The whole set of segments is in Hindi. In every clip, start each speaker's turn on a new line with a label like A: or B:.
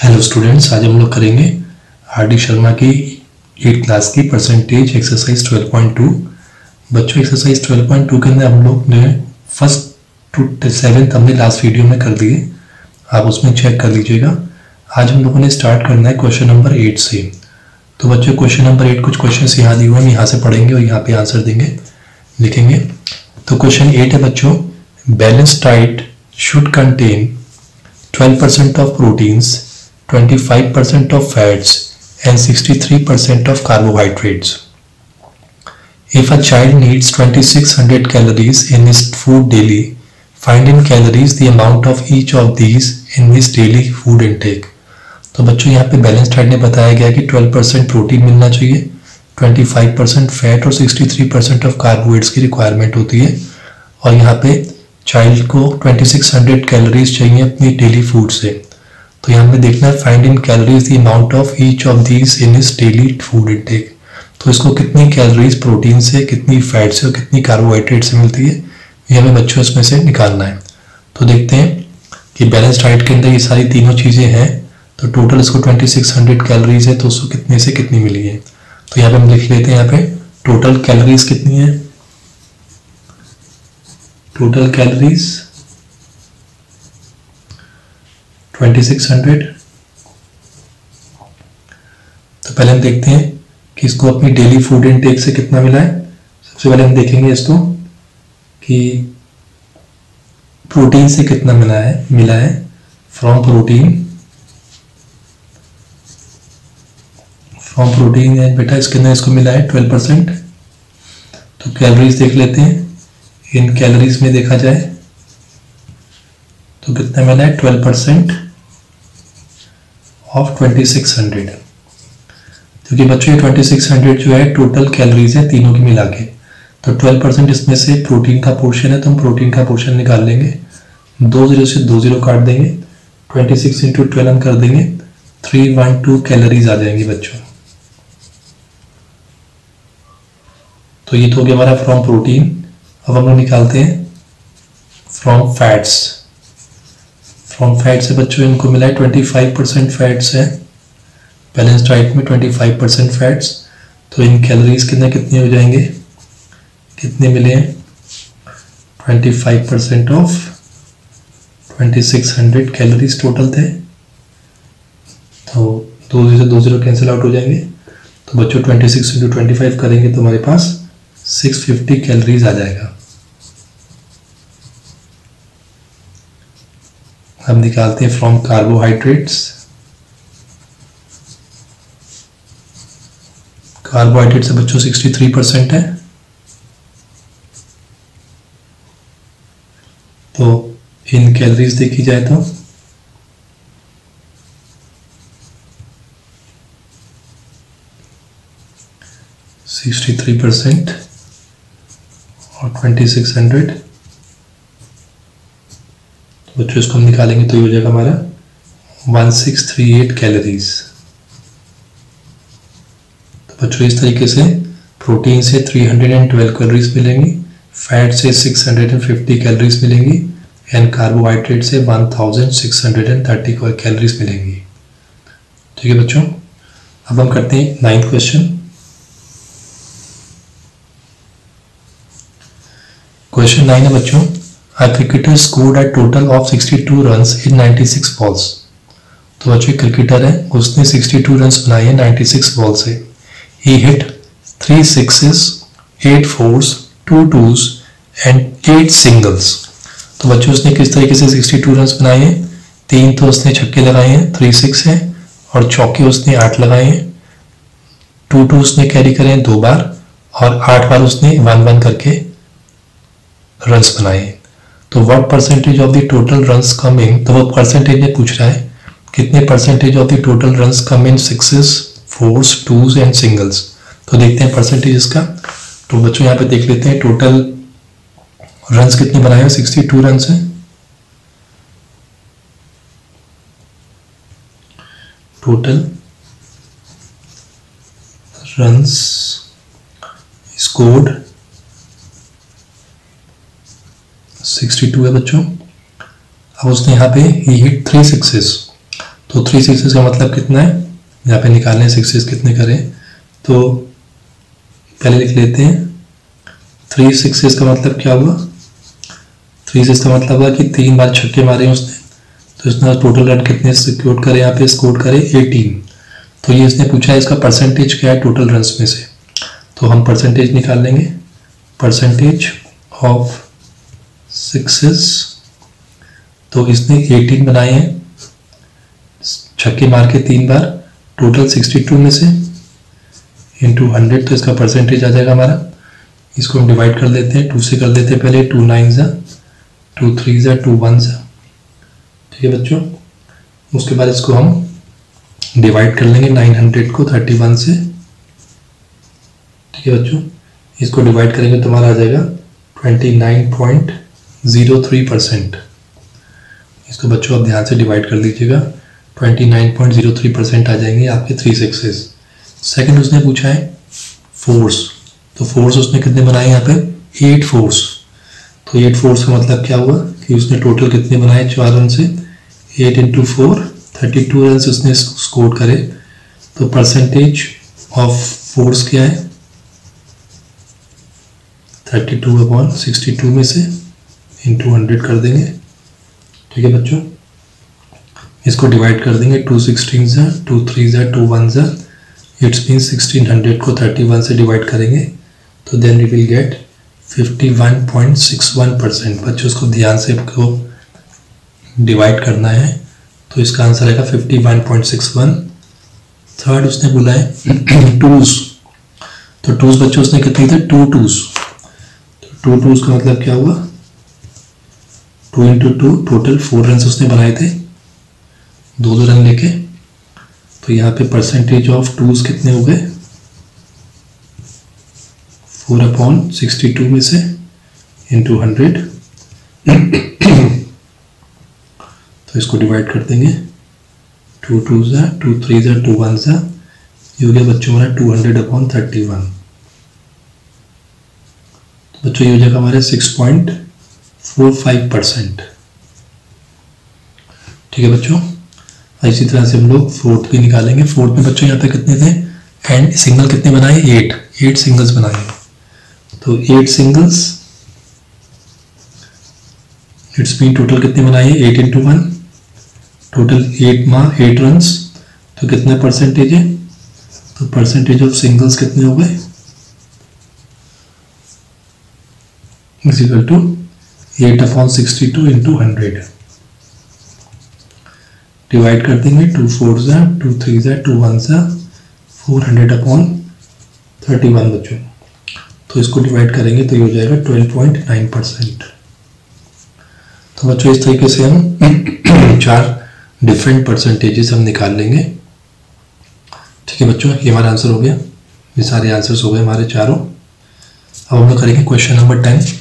A: हेलो स्टूडेंट्स, आज हम लोग करेंगे आर.डी. शर्मा की 8th क्लास की परसेंटेज एक्सरसाइज 12.2। बच्चों, एक्सरसाइज 12.2 के अंदर हम लोग ने फर्स्ट टू 7th हमने लास्ट वीडियो में कर दिए, आप उसमें चेक कर लीजिएगा। आज हम लोगों ने स्टार्ट करना है क्वेश्चन नंबर 8 से। तो बच्चों, क्वेश्चन नंबर 8 कुछ क्वेश्चन यहाँ दिए हुए हैं, हम यहाँ से पढ़ेंगे और यहाँ पे आंसर देंगे, लिखेंगे। तो क्वेश्चन 8 है बच्चों, balance diet should contain 12% of proteins, 25% of fats and 63% of carbohydrates. If a child needs 2600 calories in his food daily, find in calories the amount of each of these in his daily food intake. तो बच्चों यहाँ पे बैलेंस डाइट में बताया गया कि 12% प्रोटीन मिलना चाहिए, 25% फैट और 63% ऑफ कार्बोहाइड्रेट्स की रिक्वायरमेंट होती है। और यहाँ पे चाइल्ड को 2600 कैलोरीज चाहिए अपनी डेली फूड से। तो यहाँ पे देखना है find in calories the amount of each of these in his daily food intake. तो इसको कितनी कैलोरीज प्रोटीन से, कितनी फैट से और कितनी कार्बोहाइड्रेट से मिलती है, ये हमें बच्चों इसमें से निकालना है। तो देखते हैं कि बैलेंस डाइट के अंदर ये सारी तीनों चीज़ें हैं। तो टोटल इसको 2600 कैलोरीज है, तो उसको कितने से कितनी मिली है। तो यहाँ पे हम लिख लेते हैं, यहाँ पे टोटल कैलोरीज कितनी है, टोटल कैलोरीज 2600। तो पहले हम देखते हैं कि इसको अपनी डेली फूड इनटेक से कितना मिला है। सबसे पहले हम देखेंगे इसको कि प्रोटीन से कितना मिला है फ्रॉम प्रोटीन है बेटा, इसके अंदर इसको मिला है 12%। तो कैलोरीज देख लेते हैं, इन कैलोरीज में देखा जाए तो कितना मिला है 12% ऑफ 2600। क्योंकि बच्चों ये 2600 जो है टोटल कैलोरीज है तीनों की मिला के। तो 12% इसमें से प्रोटीन का पोर्शन है, तो हम प्रोटीन का पोर्शन निकाल लेंगे। 2 0 से 2 0 काट देंगे, 26 × 12 हम कर देंगे, 312 कैलोरीज आ जाएंगी बच्चों। तो ये तो हो गया हमारा फ्रॉम प्रोटीन। अब हम लोग निकालते हैं फ्रॉम फैट्स। फ्रॉम फैट्स से बच्चों इनको मिला है 25% फैट्स है बैलेंस डाइट में, 25% फैट्स। तो इन कैलोरीज के अंदर कितने हो जाएंगे, कितने मिले हैं 25% ऑफ 2600 कैलोरीज टोटल थे। तो 2 0 से 2 0 कैंसिल आउट हो जाएंगे। तो बच्चों 26 × 25 करेंगे तो हमारे पास 650 कैलोरीज आ जाएगा। हम निकालते हैं फ्रॉम कार्बोहाइड्रेट्स। कार्बोहाइड्रेट से बच्चों 63% है, तो इन कैलोरीज देखी जाए तो (63% और 2600). तो बच्चों इसको हम निकालेंगे तो ये हो जाएगा हमारा 1638 कैलोरीज। तो बच्चों इस तरीके से प्रोटीन से 312 कैलोरीज मिलेंगी, फैट से 650 कैलोरीज मिलेंगी एंड कार्बोहाइड्रेट से 1630 कैलोरीज मिलेंगी। ठीक है बच्चों, अब हम करते हैं 9th क्वेश्चन। क्वेश्चन 9 है बच्चों, A cricketer scored a total of 62 runs in 96 balls. तो बच्चों क्रिकेटर है, उसने 62 रन्स बनाए हैं 96 बॉल से। He hit 3 sixes, 8 fours, 2 twos and 8 singles. तो बच्चों उसने किस तरीके से 62 रन्स बनाए हैं, 3 तो उसने छक्के लगाए हैं, 3 6 है, और चौके उसने 8 लगाए हैं, 2 2 उसने कैरी करे हैं 2 बार, और 8 बार उसने 1 1 करके रन्स बनाए। तो what percentage of the total runs come in, तो वो परसेंटेज में पूछ रहा है कितने percentage of the total runs come in sixes, fours, twos and singles. तो देखते हैं परसेंटेज इसका। तो बच्चों यहाँ पे देख लेते हैं टोटल रन्स कितने बनाए हैं, 62 रन्स है। टोटल रन्स स्कोर्ड 62 है बच्चों। अब उसने यहाँ पे ही हिट 3 सिक्सेस, तो 3 सिक्सेस का मतलब कितना है, यहाँ पे निकालने सिक्सेस कितने करें, तो पहले लिख लेते हैं 3 सिक्सेस का मतलब क्या हुआ, 3 सिक्स का मतलब हुआ कि 3 बार छक्के मारे उसने, तो इसने टोटल रन कितने स्कोर करे, यहाँ पे स्कोर करे 18। तो ये इसने पूछा है इसका परसेंटेज क्या है टोटल रन्स में से, तो हम परसेंटेज निकाल लेंगे, परसेंटेज ऑफ सिक्सेस। तो इसने 18 बनाए हैं छक्के मार के 3 बार, टोटल 62 में से इंटू 100, तो इसका परसेंटेज आ जाएगा हमारा। इसको हम डिवाइड कर लेते हैं, 2 से कर देते हैं पहले, 2 9 जा 2 3 जा 2 1 जा, ठीक है बच्चों। उसके बाद इसको हम डिवाइड कर लेंगे 900 को 31 से, ठीक है बच्चों। इसको डिवाइड करेंगे तो हमारा आ जाएगा 29.03%। इसको बच्चों आप ध्यान से डिवाइड कर लीजिएगा, 29.03% आ जाएंगे आपके 3 सिक्सेस। सेकंड उसने पूछा है फोर्स, तो फोर्स उसने कितने बनाए यहाँ पे 8 फोर्स। तो 8 फोर्स का मतलब क्या हुआ कि उसने टोटल कितने बनाए 4 रन से, 8 इंटू 4 32 रन उसने स्कोर करे। तो परसेंटेज ऑफ फोर्स क्या है 32/62 में से इंटू 100 कर देंगे, ठीक है बच्चों। इसको डिवाइड कर देंगे, 2 16 जा 2 3 जा 2 1 जा, इट्स मीन 1600 को 31 से डिवाइड करेंगे तो देन वी विल गेट 51.61%। बच्चों इसको ध्यान से आपको डिवाइड करना है, तो इसका आंसर आएगा 51.61। थर्ड उसने बोला है टूज, तो टूज बच्चों उसने कितने थे 2 टूज, तो 2 टूज का मतलब क्या हुआ 2 इंटू 2, टोटल 4 रन उसने बनाए थे 2 रन लेके। तो यहाँ पे परसेंटेज ऑफ टूज कितने हो गए 4/62 में से इंटू 100, तो इसको डिवाइड कर देंगे, 2 2 जा 2 3 जा 2 1 जा, ये हो गया बच्चों हमारा 200/31। तो बच्चों ये हो जाएगा हमारे 6.45%, ठीक है बच्चों। इसी तरह से हम लोग फोर्थ भी निकालेंगे। फोर्थ में बच्चों यहाँ पे कितने थे एंड सिंगल कितने बनाए 8 सिंगल्स बनाए, तो 8 सिंगल्स इट्स मीन टोटल कितने बनाए 8 इंटू 1, टोटल 8 रन, तो कितना परसेंटेज है, तो परसेंटेज ऑफ सिंगल्स कितने हो गए is equal to 8/62 into 100, divide कर देंगे, 2 4 जा 2 3 जा 2 1 जा 400/31 बच्चों। तो इसको डिवाइड करेंगे तो ये हो जाएगा 12.9%। तो बच्चों इस तरीके से हम 4 डिफरेंट परसेंटेजेस हम निकाल लेंगे, ठीक है बच्चों। ये हमारा आंसर हो गया, ये सारे आंसर्स हो गए हमारे चारों। अब हम लोग करेंगे क्वेश्चन नंबर 10।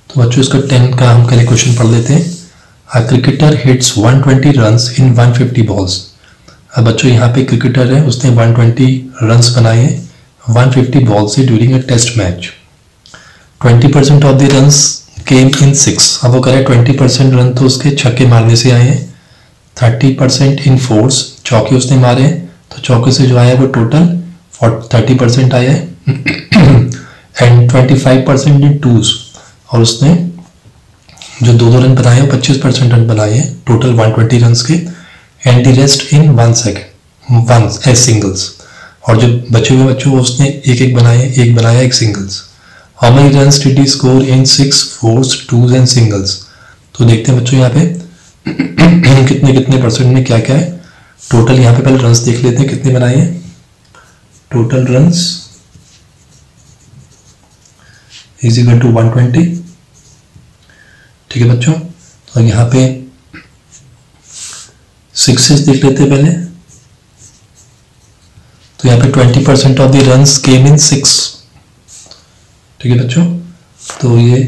A: तो बच्चों इसका 10 का हम पहले क्वेश्चन पढ़ लेते हैं। A cricketer hits 120 runs in 150 balls. अब बच्चों यहाँ पे क्रिकेटर है, उसने 120 रन्स बनाए हैं 150 बॉल से during a test match. 20% of the runs came in 6। अब वो करें 20% रन तो उसके छक्के मारने से आए हैं, 30% इन फोर्स, चौके उसने मारे हैं तो चौके से जो आया वो टोटल 30% आया है एंड 25% इन टूज, और उसने जो 2 रन बनाए हैं 25% रन बनाए हैं टोटल 120 रन के, and the rest in 1 as singles, और जो बचे हुए बच्चों वो उसने एक बनाया एक singles. How many runs did he score in 6 force 2s and singles. तो देखते हैं बच्चों यहाँ पे कितने परसेंट में क्या क्या है टोटल। यहाँ पे पहले रन्स देख लेते हैं कितने बनाए हैं, total runs is equal to 120, ठीक है बच्चों। तो यहाँ पे सिक्सेस देख लेते हैं पहले, तो यहाँ पे 20% of the runs came in 6, ठीक है बच्चों। तो ये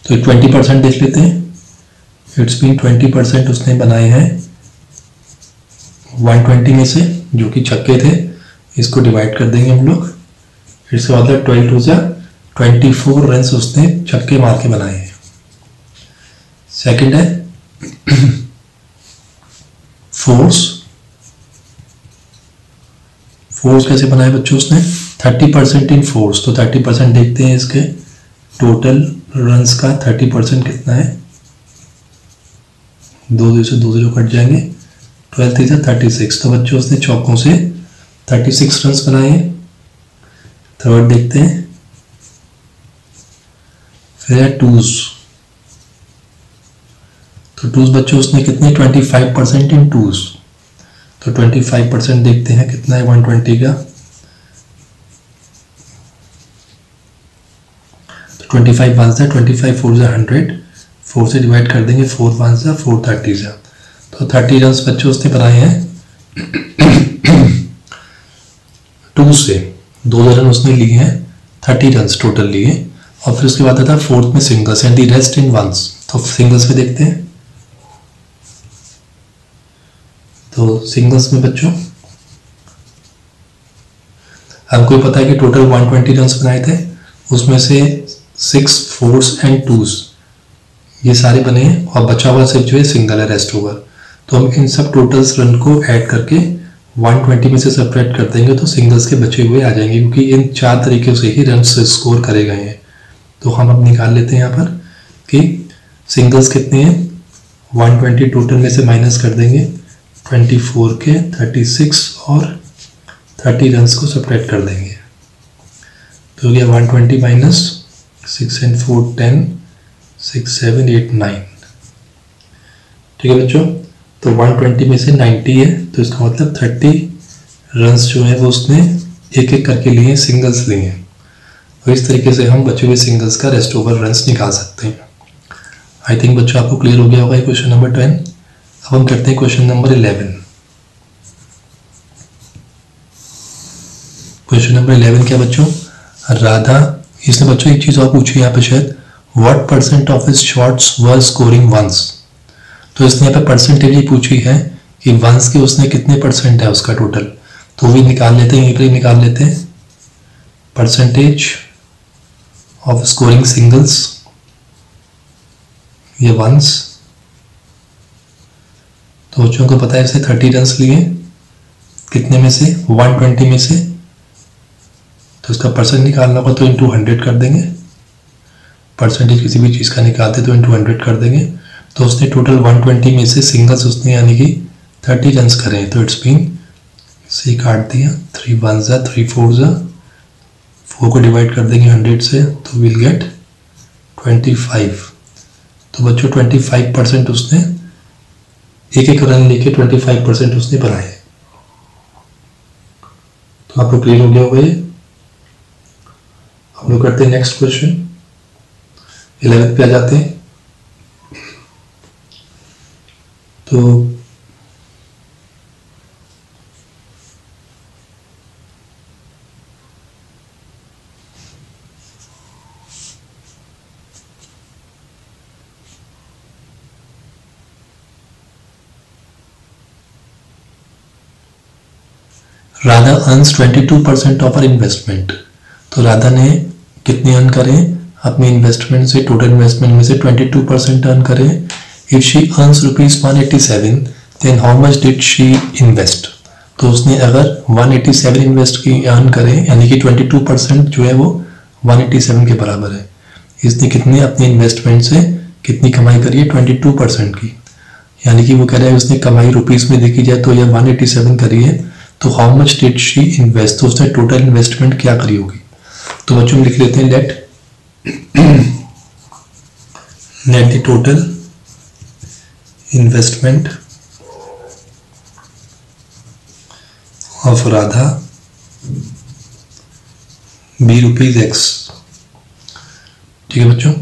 A: तो 20% देख लेते हैं, इट्स मीन 20% उसने बनाए हैं 120 में से जो कि छक्के थे, इसको डिवाइड कर देंगे हम लोग, इसका मतलब 12 टू जा 24 रन उसने छक्के मार के बनाए हैं। सेकंड है फोर्स कैसे बनाए बच्चों उसने 30% इन फोर्स, तो 30% देखते हैं इसके टोटल रन्स का 30% कितना है, 2 से 2 कट जाएंगे, 12 3 36, तो बच्चों उसने चौकों से 36 रन्स बनाए हैं। थर्ड देखते हैं, फिर है टूज, तो टूज बच्चों उसने कितने 25% इन टूज, तो 25% देखते हैं कितना है 120 का, तो 25 1 से 25 4 से 100, 4 से डिवाइड कर देंगे, 4 1 से 4 30 से, तो 30 रन बच्चों उसने बनाए हैं। टूज से 2 रन उसने लिए हैं, 30 रन टोटल लिए, और फिर उसके बाद आता है फोर्थ में singles and the rest in ones, तो सिंगल्स में देखते हैं, तो सिंगल्स में बच्चों हमको पता है कि टोटल 120 रन बनाए थे, उसमें से 6 फोर्स एंड टूज ये सारे बने हैं, और बचा हुआ सिर्फ जो है सिंगल है रेस्ट ओवर, तो हम इन सब टोटल्स रन को ऐड करके 120 में से सेपरेट कर देंगे, तो सिंगल्स के बचे हुए आ जाएंगे, क्योंकि इन 4 तरीके से ही रन स्कोर करे गए हैं। तो हम अब निकाल लेते हैं यहाँ पर कि सिंगल्स कितने हैं, 120 टोटल में से माइनस कर देंगे 24 के 36 और 30 रन को सेपरेट कर देंगे, तो हो गया 120 माइनस 6 and 4 10 6 7 8 9, ठीक है बच्चों। तो 120 में से 90 है, तो इसका मतलब 30 रन जो है वो उसने एक एक करके लिए, सिंगल्स लिए हैं, और इस तरीके से हम बचे हुए सिंगल्स का रेस्ट ओवर रन्स निकाल सकते हैं। आई थिंक बच्चों आपको क्लियर हो गया होगा क्वेश्चन नंबर 10। अब हम करते हैं क्वेश्चन नंबर 11। क्वेश्चन नंबर 11 क्या बच्चों, राधा, इसने बच्चों एक चीज और पूछी यहाँ पे शायद, what percent of his shots were scoring ones, तो इसने यहाँ पे परसेंटेज ही पूछी है कि वंस के उसने कितने परसेंट है उसका टोटल, तो भी निकाल लेते हैं, यहीं पर ही निकाल लेते हैं, परसेंटेज ऑफ स्कोरिंग सिंगल्स ये वंस, तो बच्चों को पता है इसे 30 रन लिए कितने में से 120 में से, तो इसका परसेंट निकालना होगा, तो इंटू 100 कर देंगे, परसेंटेज किसी भी चीज़ का निकालते तो इंटू 100 कर देंगे, तो उसने टोटल 120 में से सिंगल्स उसने यानी कि 30 रन करे, तो इट्स बीन से काट दिया, 3 1 जा 3 4 जा, 4 को डिवाइड कर देंगे 100 से, तो विल गेट 25, तो बच्चों 25% उसने एक एक रन लेके 25% उसने बनाए, तो आपको क्लियर हो गया होगा ये। हम लोग करते हैं नेक्स्ट क्वेश्चन, 11th पे आ जाते हैं। तो Radha earns 22% of our investment, तो राधा ने कितने अर्न करे अपनी इन्वेस्टमेंट से, टोटल इन्वेस्टमेंट में से 22% अर्न करे। If she earns ₹187 then how much did she invest, तो उसने अगर 187 इन्वेस्ट की अर्न करे यानी कि 22% जो है वो 187 के बराबर है, इसने कितने अपनी इन्वेस्टमेंट से कितनी कमाई करी है 22% की, यानी कि वो कह रहा है उसने कमाई रुपीस में देखी जाए तो यह 187 करी है, तो how much did she invest, तो उसने टोटल इन्वेस्टमेंट क्या करी होगी। तो बच्चों हम लिख लेते हैं let the total investment of Radha be ₹X, ठीक है बच्चों।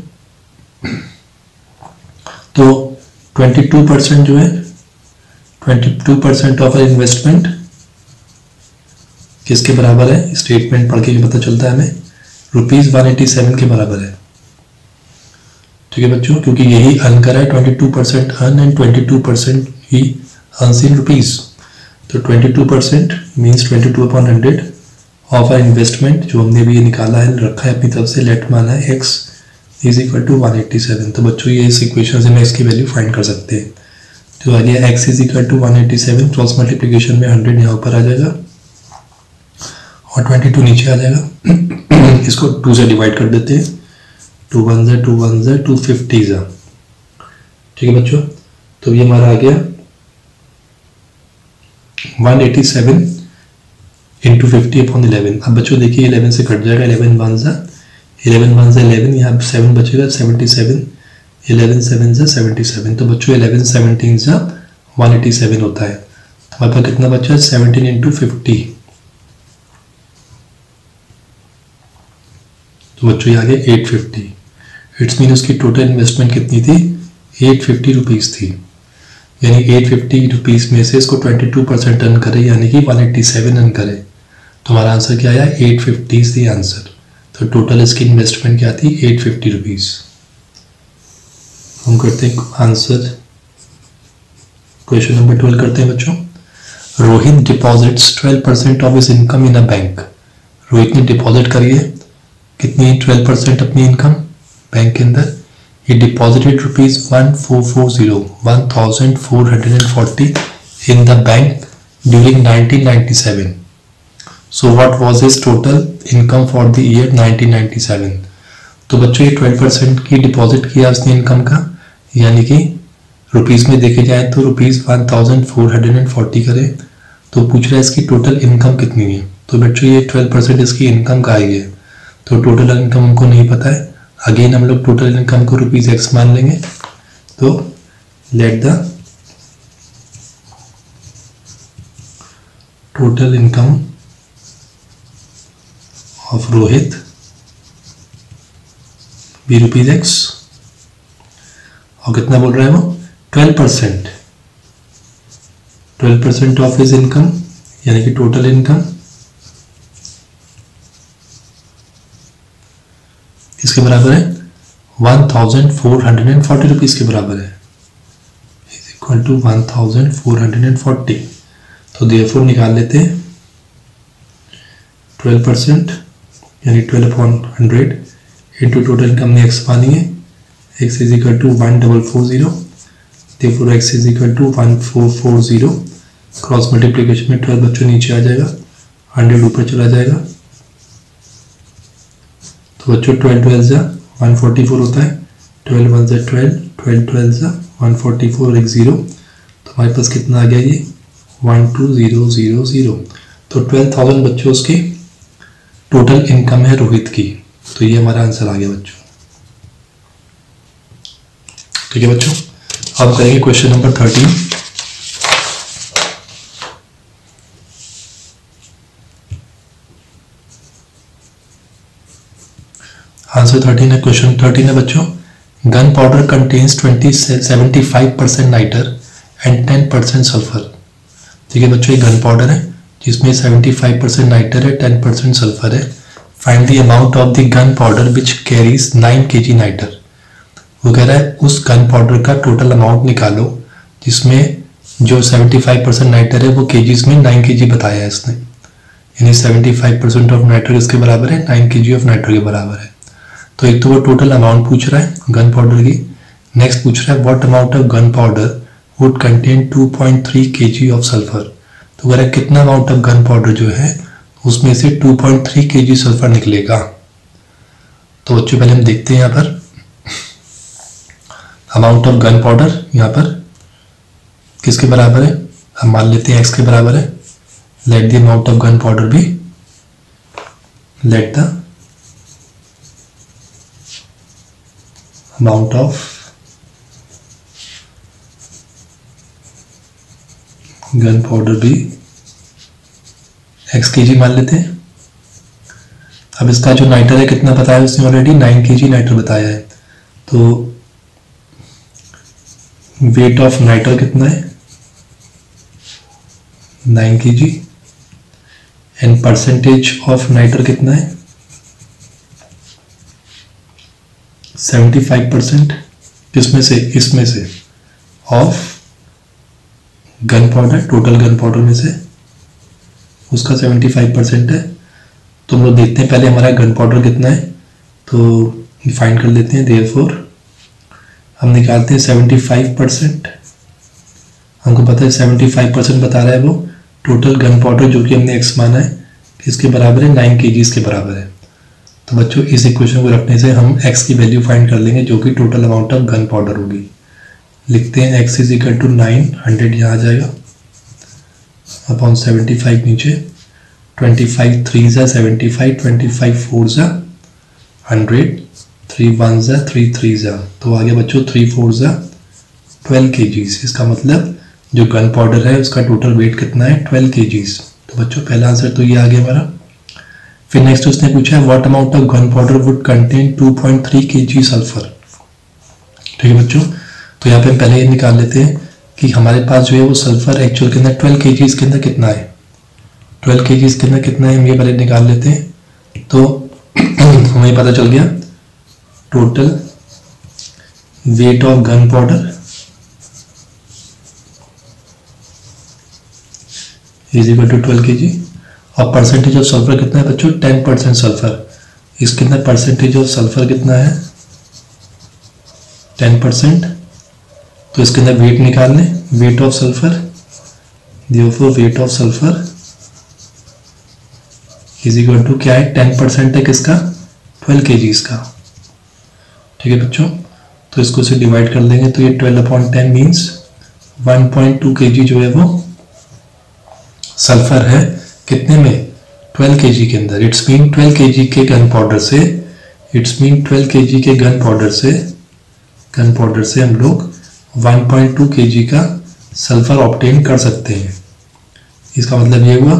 A: तो 22% जो है 22% ऑफ इन्वेस्टमेंट किसके बराबर है, स्टेटमेंट पढ़ के पता चलता है हमें ₹187 के बराबर है, ठीक है बच्चों, क्योंकि यही अर्न करा है 22% earn and 22% he earns in rupees, तो 22% मीन्स 22/100 ऑफ आर इन्वेस्टमेंट जो हमने भी ये निकाला है, रखा है अपनी तरफ से, लेट माना है x इज इक्वल टू 187। तो बच्चों ये इस इक्वेशन से मैं इसकी वैल्यू फाइंड कर सकते हैं। तो आ गया x is equal to 187, cross multiplication में 100 यहाँ ऊपर आ जाएगा और 22 नीचे आ जाएगा। इसको 2 से डिवाइड कर देते हैं, 2 1 ज़ा 2 1 ज़ा 250 ज़ा, ठीक है बच्चों। तो ये हमारा आ गया 187 इंटू 50/11। अब बच्चों देखिए 11 से कट जाएगा, 11 1 ज़ा 11, यहाँ 7 बचेगा 77, 11 7 ज़ा 77। तो बच्चों 11 17 ज़ा 187 होता है। तो हमारे पास कितना बचा, 17 इंटू 50। तो बच्चों ये आ गया 850। इट्स मीन उसकी टोटल इन्वेस्टमेंट कितनी थी, 850 रुपीज़ थी। यानी 850 रुपीज़ में से इसको 22% अर्न करे, यानी कि 187 अर्न करे। तो हमारा आंसर क्या आया, 850 इज द आंसर। तो टोटल इसकी इन्वेस्टमेंट क्या थी, 850 रुपीज़। हम करते हैं आंसर, क्वेश्चन नंबर 12 करते हैं बच्चों। Rohit deposits 12% of his income in a bank. Rohit ने डिपॉजिट करी है कितनी, 12% अपनी इनकम बैंक के अंदर। He deposited rupees 1440 in the bank during 1997. So what was his total income for the year 1997? तो बच्चों ये 12% की डिपॉजिट किया उसने इनकम का, यानी कि रुपीज़ में देखे जाए तो रुपीज़ 1440 करे। तो पूछ रहा है इसकी टोटल इनकम कितनी है। तो बच्चों ये 12% इसकी इनकम का आई है, तो टोटल इनकम हमको नहीं पता है। अगेन हम लोग टोटल इनकम को रुपीज x मान लेंगे। तो let the total income of Rohit be rupees x, और कितना बोल रहा है वो, 12% ऑफ हिज इनकम, यानी कि टोटल इनकम इसके बराबर है 1440 रुपीज़ के बराबर है, इज इक्वल टू 1440। तो देयरफॉर निकाल लेते हैं 12% यानी 12/100 इंटू टोटल इनकम ने x मानी है, x is equal to 1440, therefore x is equal to 1440। Cross multiplication में 12 बच्चों नीचे आ जाएगा, 100 ऊपर चला जाएगा। तो बच्चों 12 12 ज़ा 144 होता है, 12 1 ज़ा 12, 12 12 ज़ा 144 एक 0। तो हमारे पास कितना आ गया ये 12000। तो 12,000 बच्चों उसकी टोटल इनकम है रोहित की। तो ये हमारा आंसर आ गया बच्चों, ठीक है बच्चों। अब करेंगे क्वेश्चन नंबर 13। आंसर 13 है, क्वेश्चन 13 है बच्चों। Gun powder contains 75% nitre and 10% sulphur. ठीक है बच्चों, ये गन पाउडर है जिसमें 75% नाइटर है, 10% सल्फर है। Find the amount of the gun powder which carries 9 kg nitre. वो कह रहा है उस गन पाउडर का टोटल अमाउंट निकालो जिसमें जो 75% नाइटर है वो केजीज में 9 kg बताया है इसने, यानी 75% ऑफ नाइटर इसके बराबर है 9 kg ऑफ नाइटर के बराबर है। तो एक तो वो टोटल अमाउंट पूछ रहा है गन पाउडर की, नेक्स्ट पूछ रहा है what amount of gun powder would contain 2.3 kg of sulphur. तो अगर कितना अमाउंट ऑफ गन पाउडर जो है उसमें से 2.3 kg सल्फर निकलेगा। तो बच्चों पहले हम देखते हैं यहाँ पर अमाउंट ऑफ गन पाउडर यहाँ पर किसके बराबर है, हम मान लेते हैं x के बराबर है। Let the amount of gun powder भी, let the amount of gunpowder भी x kg मान लेते हैं। अब इसका जो नाइटर है कितना बताया उसने ऑलरेडी 9 kg नाइटर बताया है। तो वेट ऑफ नाइटर कितना है 9 kg and percentage of nitre कितना है 75%, किसमें से, इसमें से, of gun powder, total gun powder में से उसका 75% है। तो हम लोग देखते हैं पहले हमारा गन पाउडर कितना है, तो फाइंड कर लेते हैं। देयरफॉर हम निकालते हैं 75%। हमको पता है 75% बता रहा है वो टोटल गन पाउडर, जो कि हमने x माना है इसके बराबर है 9 kg के बराबर है। तो बच्चों इस इक्वेशन को रखने से हम x की वैल्यू फाइंड कर लेंगे, जो कि total amount of gun powder होगी। लिखते हैं x इज इक्वल टू 900 यहाँ आ जाएगा अपॉन 75 नीचे, 25 3 ज़ा 75, 25 4 ज़ा 100, 3 1 ज़ा 3 3 ज़ा, तो आगे बच्चों 3 4 ज़ा 12 kg। इसका मतलब जो गन पाउडर है उसका टोटल वेट कितना है 12 kg। तो बच्चों पहला आंसर तो ये आ गया हमारा। फिर नेक्स्ट उसने पूछा है what amount of gun powder would contain 2.3 kg sulphur. ठीक है बच्चों, तो यहाँ पे हम पहले ये निकाल लेते हैं कि हमारे पास जो है वो सल्फर एक्चुअल के अंदर 12 kg के अंदर कितना है, 12 kg के अंदर कितना है हम ये पहले निकाल लेते हैं। तो हमें पता चल गया total weight of gun powder is equal to 12 kg, और परसेंटेज ऑफ सल्फर कितना है बच्चों 10% सल्फर। इसके अंदर परसेंटेज ऑफ सल्फर कितना है 10%। तो इसके अंदर वेट निकाल लें, weight of sulphur, therefore weight of sulphur is equal to क्या है 10% है किसका 12 kg का। ठीक है बच्चों, तो इसको से डिवाइड कर देंगे तो ये 12/10 मीन्स 1.2 kg जो है वो सल्फर है कितने में 12 kg के अंदर। इट्स मीन 12 kg के गन पाउडर से, इट्स मीन 12 kg के गन पाउडर से हम लोग 1.2 kg का सल्फर ऑब्टेन कर सकते हैं। इसका मतलब ये हुआ,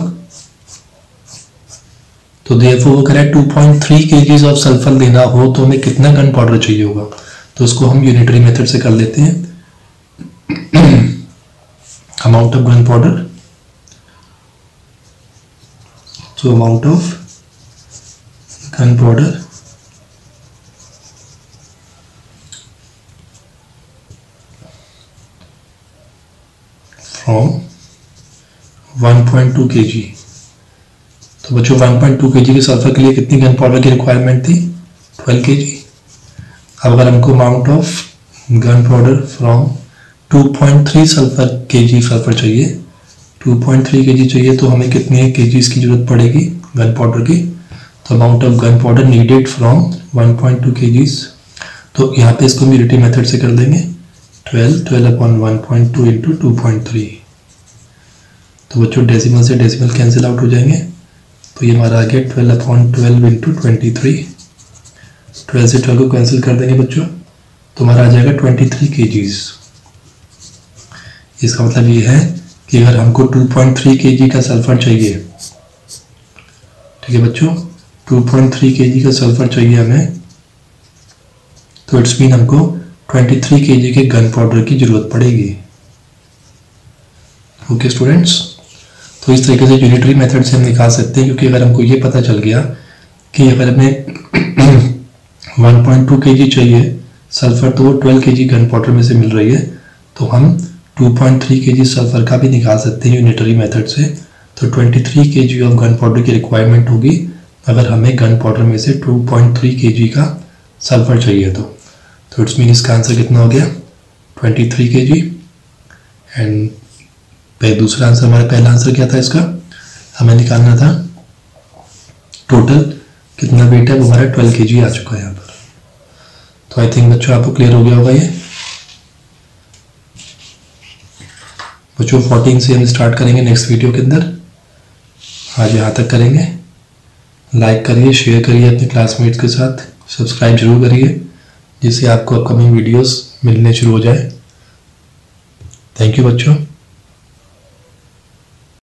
A: तो देयरफॉर वो कह रहा है 2.3 kg ऑफ सल्फर लेना हो तो हमें कितना गन पाउडर चाहिए होगा। तो उसको हम यूनिटरी मेथड से कर लेते हैं। Amount of gun powder, so amount of gunpowder from 1.2 kg। तो बच्चों 1.2 kg के सल्फर के लिए कितनी गन पाउडर की रिक्वायरमेंट थी 12 kg। अब अगर हमको amount of gun powder from 2.3 kg sulphur चाहिए, 2.3 kg चाहिए, तो हमें कितने kgs की जरूरत पड़ेगी गन पाउडर की। तो amount of gun powder needed from 1.2 kgs। तो यहाँ पे इसको यूनिटी मेथड से कर देंगे 12/1.2 इंटू 2.3। तो बच्चों डेसिमल से डेसिमल कैंसिल आउट हो जाएंगे, तो ये हमारा आ गया 12/12 इंटू 23। 12 से 12 को कैंसिल कर देंगे बच्चों, तो हमारा आ जाएगा 23 kgs। इसका मतलब ये है कि अगर हमको 2.3 kg का सल्फर चाहिए, ठीक है बच्चों 2.3 kg का सल्फर चाहिए हमें, तो इट्स मीन हमको 23 kg के गन पाउडर की जरूरत पड़ेगी। ओके स्टूडेंट्स, तो इस तरीके से यूनिटरी मेथड से हम निकाल सकते हैं, क्योंकि अगर हमको ये पता चल गया कि अगर हमें 1.2 kg चाहिए सल्फर, तो वो 12 kg गन पाउडर में से मिल रही है, तो हम 2.3 kg सल्फर का भी निकाल सकते हैं यूनिटरी मेथड से। तो 23 kg ऑफ गन पाउडर की रिक्वायरमेंट होगी अगर हमें गन पाउडर में से 2.3 kg का सल्फर चाहिए तो इट्स मीन इसका आंसर कितना हो गया 23 kg। एंड दूसरा आंसर, हमारा पहला आंसर क्या था इसका, हमें निकालना था टोटल कितना वेट है, वो हमारा 12 kg आ चुका है यहाँ पर। तो आई थिंक बच्चों आपको क्लियर हो गया होगा ये। बच्चों 14 से हम स्टार्ट करेंगे नेक्स्ट वीडियो के अंदर। आज यहाँ तक करेंगे। लाइक करिए, शेयर करिए अपने क्लासमेट्स के साथ, सब्सक्राइब जरूर करिए, जिससे आपको अपकमिंग वीडियोस मिलने शुरू हो जाए। थैंक यू बच्चों।